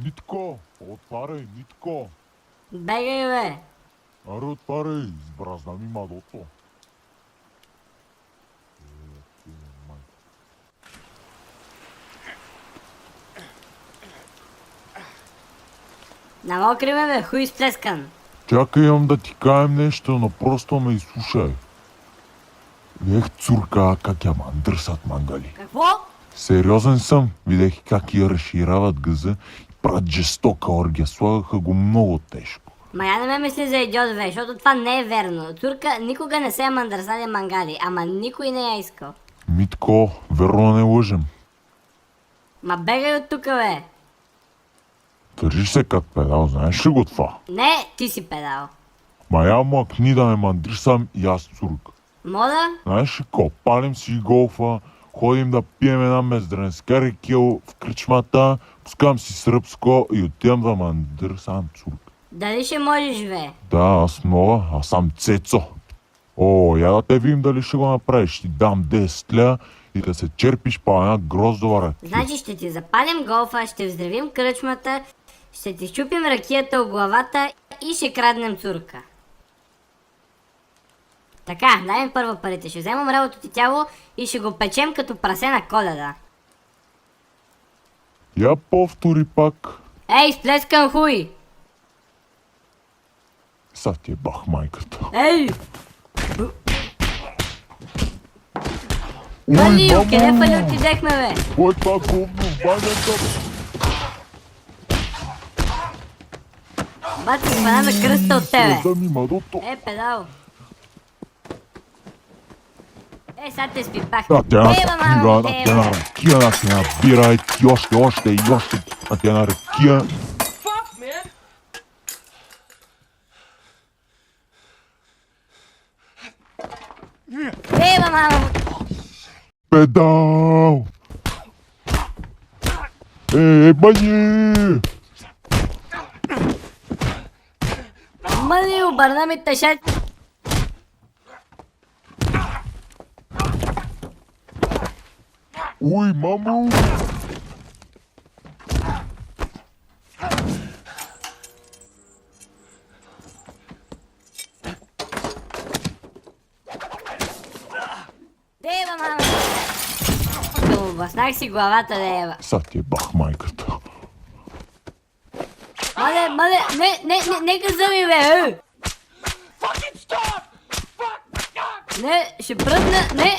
Нитко, отваряй, Нитко. Бегай, бе! Аре, отваряй, избразна ми мадото. Намокри ме, бе, хуй сплескан. Чакай, имам да ти кажем нещо, но просто ме изслушай. Видех цурка как я мандърсат мангали. Какво? Сериозен съм. Видех как я разширават газа и правят жестока оргия. Слагаха го много тежко. Ма я не ме мисли за идиот, бе, защото това не е верно. Турка никога не се е мандърсали мангали, ама никой не я искал. Митко, верно не лъжем. Ма бегай от тука, бе! Държи се като педал, знаеш ли го това? Не, ти си педал. Ма я мъкни да ме мандрисам и аз цурка. Мода? Знаеш ли ко, палим си голфа, ходим да пием една мездренска рекил в кръчмата, пускам си сръбско и отивам да мандърсам цурка. Дали ще можеш, бе? Да, аз мога, аз съм Цецо. О, я да те видим дали ще го направиш. Ще ти дам 10 ля и да се черпиш по една гроздова ракия. Значи ще ти запалим голфа, ще взривим кръчмата, ще ти щупим ракията от главата и ще краднем цурка. Така, дай ми първо парите, ще вземем мрелото ти тяло и ще го печем като прасе на Коледа. Я повтори пак. Ей, сплескан хуй! Са ти е бах майката. Ей! Палио, къде палио отидехме, бе? Кой това говно в банята? Бати, спана ме кръста от тебе. Да ми мадото. Е, педал. Е, сега те спипах. На тя Ева, мамо, на тя на ракия, на тя на бира и още, на тя на ракия. Ева, мамо. Педал! Бани! Мали, обърна ми тъшет. Ой, мамо! Ева, мамо. Обласнах си главата, Ева. Са ти е бах майката. Мале, не газа ми, бе! Не, ще пръдна, не!